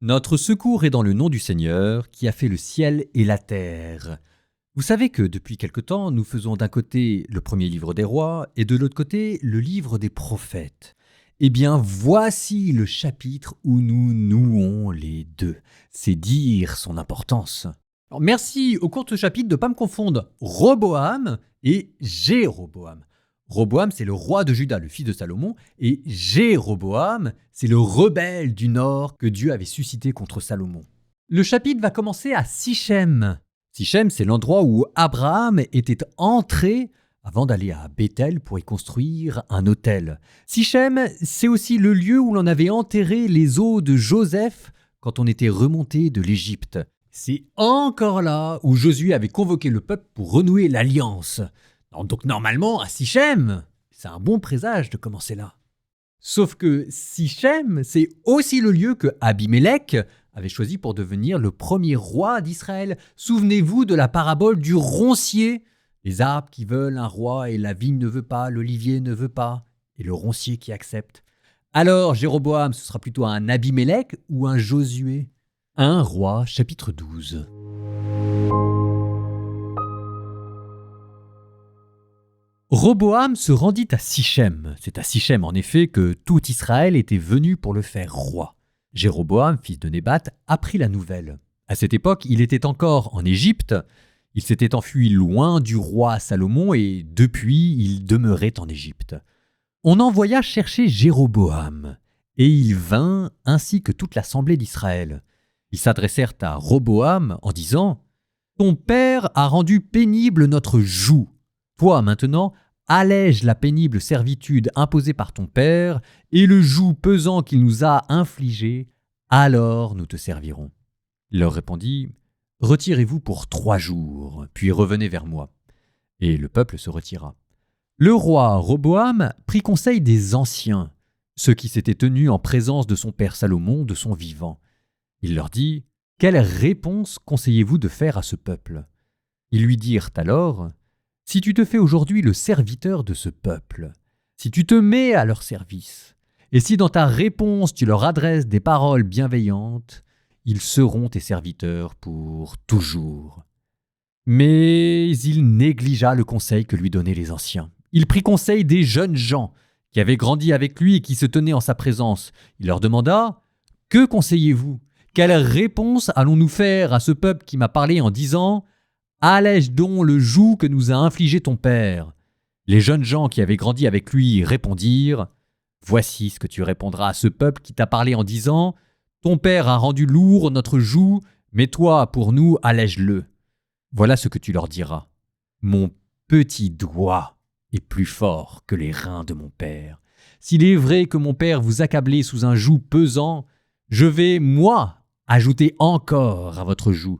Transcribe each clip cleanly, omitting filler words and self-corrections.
Notre secours est dans le nom du Seigneur qui a fait le ciel et la terre. Vous savez que depuis quelque temps, nous faisons d'un côté le premier livre des rois et de l'autre côté le livre des prophètes. Eh bien, voici le chapitre où nous nouons les deux. C'est dire son importance. Alors, merci au court chapitre de ne pas me confondre Roboam et Jéroboam. Roboam, c'est le roi de Juda, le fils de Salomon, et Jéroboam, c'est le rebelle du nord que Dieu avait suscité contre Salomon. Le chapitre va commencer à Sichem. Sichem, c'est l'endroit où Abraham était entré avant d'aller à Béthel pour y construire un autel. Sichem, c'est aussi le lieu où l'on avait enterré les os de Joseph quand on était remonté de l'Égypte. C'est encore là où Josué avait convoqué le peuple pour renouer l'alliance. Donc normalement, à Sichem, c'est un bon présage de commencer là. Sauf que Sichem, c'est aussi le lieu que Abimélec avait choisi pour devenir le premier roi d'Israël. Souvenez-vous de la parabole du roncier. Les arbres qui veulent un roi et la vigne ne veut pas, l'olivier ne veut pas, et le roncier qui accepte. Alors Jéroboam, ce sera plutôt un Abimélec ou un Josué ? 1 Roi, chapitre 12. Roboam se rendit à Sichem. C'est à Sichem, en effet, que tout Israël était venu pour le faire roi. Jéroboam, fils de Nébat, apprit la nouvelle. À cette époque, il était encore en Égypte. Il s'était enfui loin du roi Salomon et depuis, il demeurait en Égypte. On envoya chercher Jéroboam, et il vint ainsi que toute l'assemblée d'Israël. Ils s'adressèrent à Roboam en disant « Ton père a rendu pénible notre joug. Toi, maintenant, allège la pénible servitude imposée par ton père et le joug pesant qu'il nous a infligé, alors nous te servirons. » Il leur répondit « Retirez-vous pour 3 jours, puis revenez vers moi. » Et le peuple se retira. Le roi Roboam prit conseil des anciens, ceux qui s'étaient tenus en présence de son père Salomon de son vivant. Il leur dit « Quelle réponse conseillez-vous de faire à ce peuple ?» Ils lui dirent alors « Si tu te fais aujourd'hui le serviteur de ce peuple, si tu te mets à leur service, et si dans ta réponse tu leur adresses des paroles bienveillantes, ils seront tes serviteurs pour toujours. » Mais il négligea le conseil que lui donnaient les anciens. Il prit conseil des jeunes gens qui avaient grandi avec lui et qui se tenaient en sa présence. Il leur demanda « Que conseillez-vous ? Quelle réponse allons-nous faire à ce peuple qui m'a parlé en disant « Allège donc le joug que nous a infligé ton père ?» Les jeunes gens qui avaient grandi avec lui répondirent « Voici ce que tu répondras à ce peuple qui t'a parlé en disant « Ton père a rendu lourd notre joug, mais toi, pour nous, allège-le. » Voilà ce que tu leur diras. « Mon petit doigt est plus fort que les reins de mon père. S'il est vrai que mon père vous accablait sous un joug pesant, je vais, moi, ajouter encore à votre joug.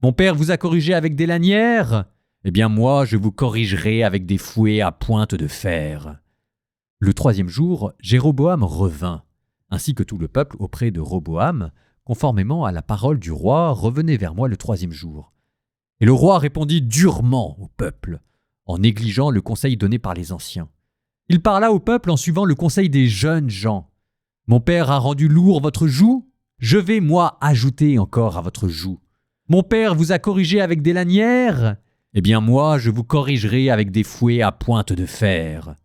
Mon père vous a corrigé avec des lanières, eh bien moi je vous corrigerai avec des fouets à pointe de fer. » Le 3e jour, Jéroboam revint, ainsi que tout le peuple auprès de Roboam, conformément à la parole du roi, revenez vers moi le 3e jour. Et le roi répondit durement au peuple, en négligeant le conseil donné par les anciens. Il parla au peuple en suivant le conseil des jeunes gens. « Mon père a rendu lourd votre joug, je vais, moi, ajouter encore à votre joug. Mon père vous a corrigé avec des lanières, eh bien moi, je vous corrigerai avec des fouets à pointe de fer. »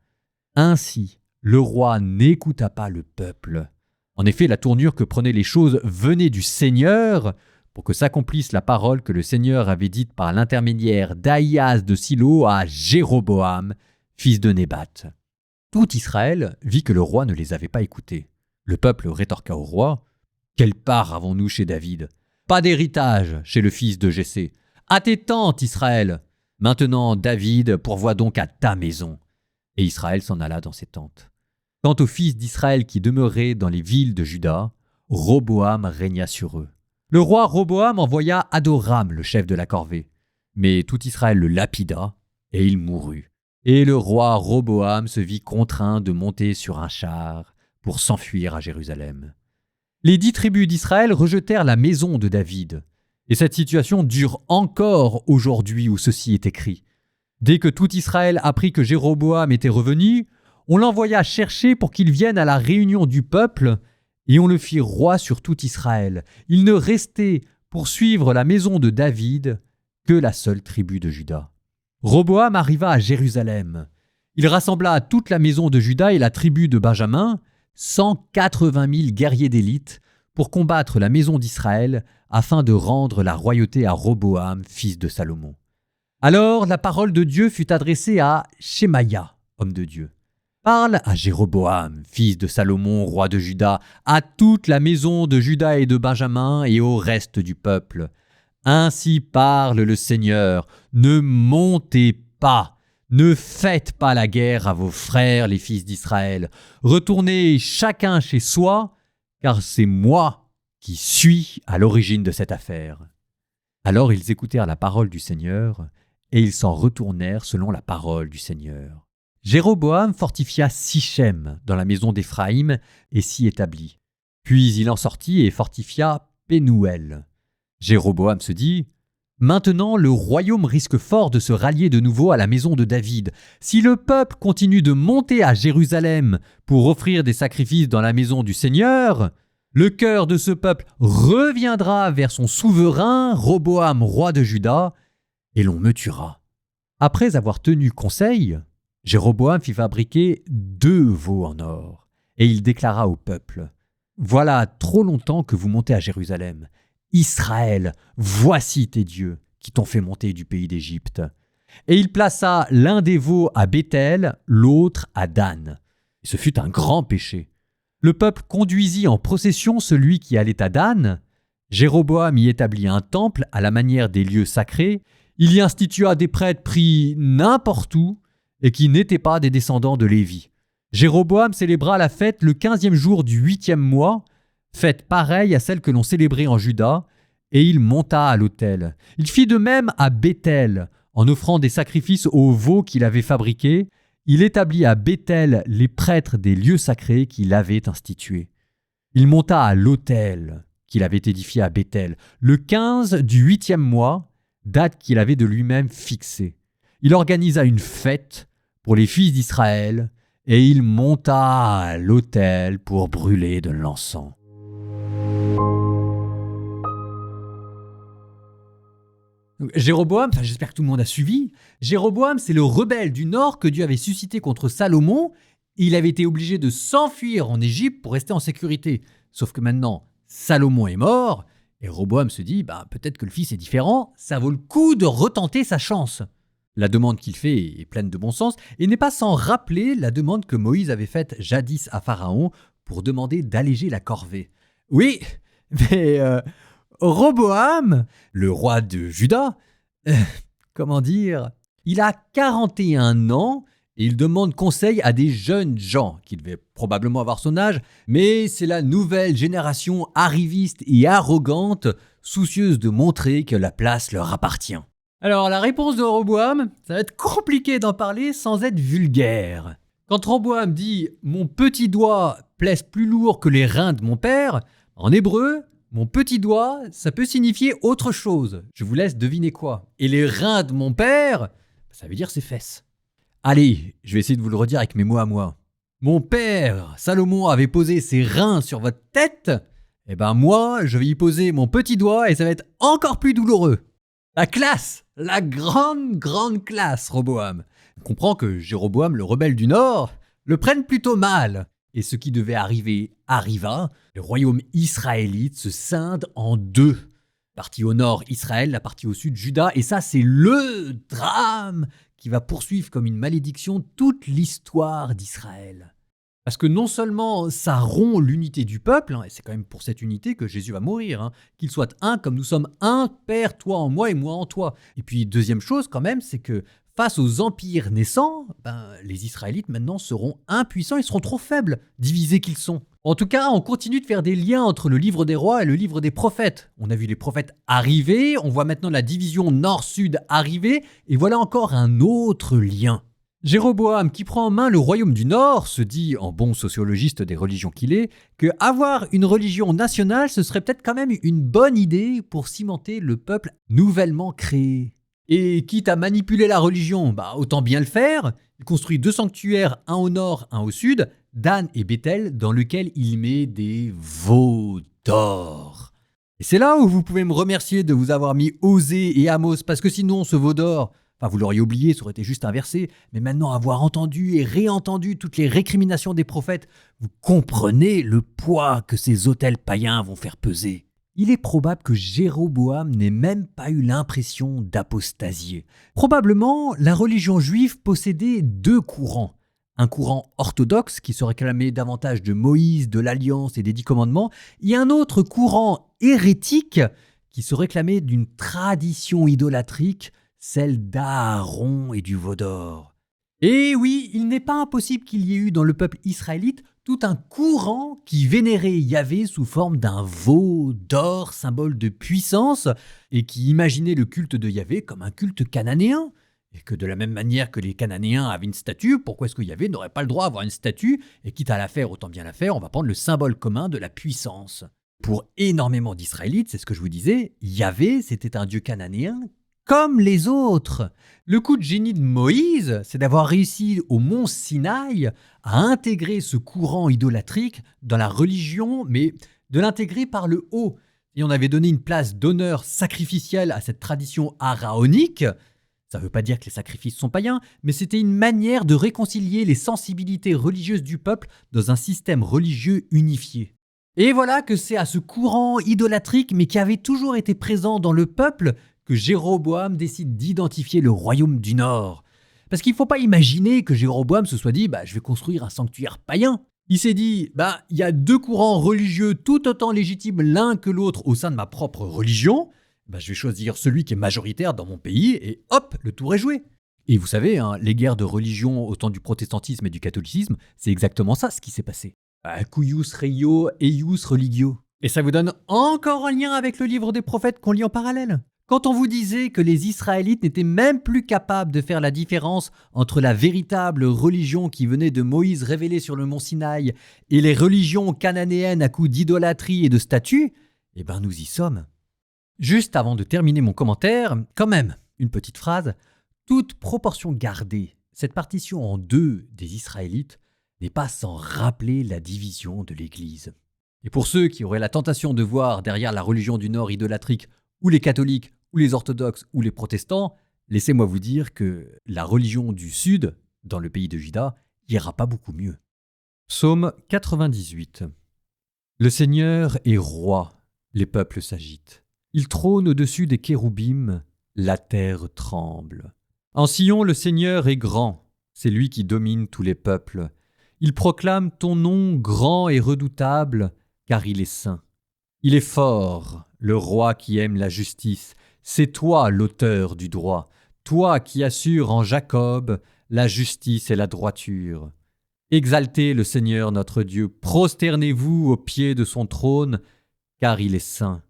Ainsi, le roi n'écouta pas le peuple. En effet, la tournure que prenaient les choses venait du Seigneur, pour que s'accomplisse la parole que le Seigneur avait dite par l'intermédiaire d'Ahias de Silo à Jéroboam, fils de Nébat. Tout Israël vit que le roi ne les avait pas écoutés. Le peuple rétorqua au roi « Quelle part avons-nous chez David ? Pas d'héritage chez le fils de Jessé. À tes tentes, Israël. Maintenant, David, pourvois donc à ta maison. » Et Israël s'en alla dans ses tentes. Quant aux fils d'Israël qui demeuraient dans les villes de Juda, Roboam régna sur eux. Le roi Roboam envoya Adoram, le chef de la corvée. Mais tout Israël le lapida, et il mourut. Et le roi Roboam se vit contraint de monter sur un char pour s'enfuir à Jérusalem. Les 10 tribus d'Israël rejetèrent la maison de David. Et cette situation dure encore aujourd'hui où ceci est écrit. Dès que tout Israël apprit que Jéroboam était revenu, on l'envoya chercher pour qu'il vienne à la réunion du peuple, et on le fit roi sur tout Israël. Il ne restait pour suivre la maison de David que la seule tribu de Juda. Roboam arriva à Jérusalem. Il rassembla toute la maison de Juda et la tribu de Benjamin, 180 000 guerriers d'élite, pour combattre la maison d'Israël afin de rendre la royauté à Roboam, fils de Salomon. Alors la parole de Dieu fut adressée à Shemaïa, homme de Dieu. Parle à Jéroboam, fils de Salomon, roi de Juda, à toute la maison de Juda et de Benjamin et au reste du peuple. Ainsi parle le Seigneur, ne montez pas, ne faites pas la guerre à vos frères les fils d'Israël. Retournez chacun chez soi, car c'est moi qui suis à l'origine de cette affaire. Alors ils écoutèrent la parole du Seigneur, et ils s'en retournèrent selon la parole du Seigneur. Jéroboam fortifia Sichem dans la maison d'Éphraïm et s'y établit. Puis il en sortit et fortifia Pénouël. Jéroboam se dit « Maintenant le royaume risque fort de se rallier de nouveau à la maison de David. Si le peuple continue de monter à Jérusalem pour offrir des sacrifices dans la maison du Seigneur, le cœur de ce peuple reviendra vers son souverain Roboam, roi de Juda, et l'on me tuera. » Après avoir tenu conseil, Jéroboam fit fabriquer 2 veaux en or, et il déclara au peuple « Voilà trop longtemps que vous montez à Jérusalem. Israël, voici tes dieux qui t'ont fait monter du pays d'Égypte. » Et il plaça l'un des veaux à Béthel, l'autre à Dan. Et ce fut un grand péché. Le peuple conduisit en procession celui qui allait à Dan. Jéroboam y établit un temple à la manière des lieux sacrés. Il y institua des prêtres pris n'importe où et qui n'étaient pas des descendants de Lévi. Jéroboam célébra la fête le 15e jour du 8e mois, fête pareille à celle que l'on célébrait en Juda, et il monta à l'autel. Il fit de même à Béthel, en offrant des sacrifices aux veaux qu'il avait fabriqués. Il établit à Béthel les prêtres des lieux sacrés qu'il avait institués. Il monta à l'autel qu'il avait édifié à Béthel, le 15 du 8e mois, date qu'il avait de lui-même fixée. Il organisa une fête pour les fils d'Israël, et il monta à l'autel pour brûler de l'encens. Jéroboam, j'espère que tout le monde a suivi, Jéroboam, c'est le rebelle du nord que Dieu avait suscité contre Salomon. Il avait été obligé de s'enfuir en Égypte pour rester en sécurité. Sauf que maintenant, Salomon est mort, et Roboam se dit, peut-être que le fils est différent, ça vaut le coup de retenter sa chance. La demande qu'il fait est pleine de bon sens et n'est pas sans rappeler la demande que Moïse avait faite jadis à Pharaon pour demander d'alléger la corvée. Oui, mais Roboam, le roi de Juda, il a 41 ans et il demande conseil à des jeunes gens qui devaient probablement avoir son âge, mais c'est la nouvelle génération arriviste et arrogante, soucieuse de montrer que la place leur appartient. Alors, la réponse de Roboam, ça va être compliqué d'en parler sans être vulgaire. Quand Roboam dit « Mon petit doigt pèse plus lourd que les reins de mon père », en hébreu, mon petit doigt, ça peut signifier autre chose. Je vous laisse deviner quoi. Et les reins de mon père, ça veut dire ses fesses. Allez, je vais essayer de vous le redire avec mes mots à moi. Mon père, Salomon, avait posé ses reins sur votre tête. Eh ben moi, je vais y poser mon petit doigt et ça va être encore plus douloureux. La classe, la grande classe, Roboam. On comprend que Jéroboam, le rebelle du Nord, le prenne plutôt mal. Et ce qui devait arriver arriva. Le royaume israélite se scinde en 2. La partie au nord, Israël, la partie au sud, Juda. Et ça, c'est le drame qui va poursuivre comme une malédiction toute l'histoire d'Israël. Parce que non seulement ça rompt l'unité du peuple, et c'est quand même pour cette unité que Jésus va mourir, qu'il soit un comme nous sommes un, Père, toi en moi et moi en toi. Et puis deuxième chose quand même, c'est que face aux empires naissants, les Israélites maintenant seront impuissants, ils seront trop faibles, divisés qu'ils sont. En tout cas, on continue de faire des liens entre le livre des rois et le livre des prophètes. On a vu les prophètes arriver, on voit maintenant la division nord-sud arriver, et voilà encore un autre lien. Jéroboam, qui prend en main le royaume du Nord, se dit, en bon sociologiste des religions qu'il est, que avoir une religion nationale, ce serait peut-être quand même une bonne idée pour cimenter le peuple nouvellement créé. Et quitte à manipuler la religion, autant bien le faire. Il construit 2 sanctuaires, un au nord, un au sud, Dan et Bethel, dans lequel il met des veaux d'or. Et c'est là où vous pouvez me remercier de vous avoir mis Osée et Amos, parce que sinon ce veau d'or, vous l'auriez oublié, ça aurait été juste inversé, mais maintenant avoir entendu et réentendu toutes les récriminations des prophètes, vous comprenez le poids que ces autels païens vont faire peser. Il est probable que Jéroboam n'ait même pas eu l'impression d'apostasier. Probablement, la religion juive possédait 2 courants. Un courant orthodoxe qui se réclamait davantage de Moïse, de l'Alliance et des 10 commandements, et un autre courant hérétique qui se réclamait d'une tradition idolâtrique, celle d'Aaron et du veau d'or. Et oui, il n'est pas impossible qu'il y ait eu dans le peuple israélite tout un courant qui vénérait Yahvé sous forme d'un veau d'or, symbole de puissance, et qui imaginait le culte de Yahvé comme un culte cananéen. Et que de la même manière que les Cananéens avaient une statue, pourquoi est-ce que Yahvé n'aurait pas le droit d'avoir une statue? Et quitte à la faire, autant bien la faire, on va prendre le symbole commun de la puissance. Pour énormément d'Israélites, c'est ce que je vous disais, Yahvé, c'était un dieu cananéen comme les autres. Le coup de génie de Moïse, c'est d'avoir réussi au mont Sinaï à intégrer ce courant idolâtrique dans la religion, mais de l'intégrer par le haut. Et on avait donné une place d'honneur sacrificielle à cette tradition araonique. Ça ne veut pas dire que les sacrifices sont païens, mais c'était une manière de réconcilier les sensibilités religieuses du peuple dans un système religieux unifié. Et voilà que c'est à ce courant idolâtrique, mais qui avait toujours été présent dans le peuple, que Jéroboam décide d'identifier le royaume du Nord. Parce qu'il ne faut pas imaginer que Jéroboam se soit dit « je vais construire un sanctuaire païen ». Il s'est dit « il y a 2 courants religieux tout autant légitimes l'un que l'autre au sein de ma propre religion ». Je vais choisir celui qui est majoritaire dans mon pays et hop, le tour est joué. Et vous savez, les guerres de religion au temps du protestantisme et du catholicisme, c'est exactement ça ce qui s'est passé. Cuius reio, eius religio. Et ça vous donne encore un lien avec le livre des prophètes qu'on lit en parallèle. Quand on vous disait que les Israélites n'étaient même plus capables de faire la différence entre la véritable religion qui venait de Moïse révélée sur le mont Sinaï et les religions cananéennes à coups d'idolâtrie et de statues, nous y sommes. Juste avant de terminer mon commentaire, quand même, une petite phrase. Toute proportion gardée, cette partition en 2 des Israélites n'est pas sans rappeler la division de l'Église. Et pour ceux qui auraient la tentation de voir derrière la religion du Nord idolâtrique ou les catholiques, ou les orthodoxes, ou les protestants, laissez-moi vous dire que la religion du Sud, dans le pays de Juda, ira pas beaucoup mieux. Psaume 98. Le Seigneur est roi, les peuples s'agitent. Il trône au-dessus des kéroubim, la terre tremble. En Sion, le Seigneur est grand, c'est lui qui domine tous les peuples. Il proclame ton nom grand et redoutable, car il est saint. Il est fort, le roi qui aime la justice. C'est toi l'auteur du droit, toi qui assures en Jacob la justice et la droiture. Exaltez le Seigneur notre Dieu, prosternez-vous aux pieds de son trône, car il est saint.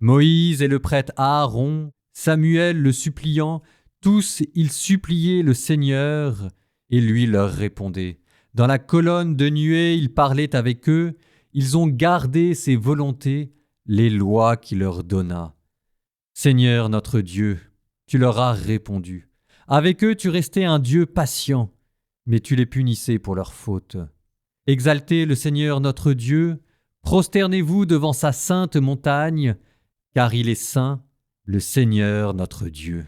Moïse et le prêtre Aaron, Samuel le suppliant, tous ils suppliaient le Seigneur, et lui leur répondait. Dans la colonne de nuée, il parlait avec eux, ils ont gardé ses volontés, les lois qu'il leur donna. Seigneur notre Dieu, tu leur as répondu. Avec eux tu restais un Dieu patient, mais tu les punissais pour leurs fautes. Exaltez le Seigneur notre Dieu, prosternez-vous devant sa sainte montagne, car il est saint, le Seigneur notre Dieu.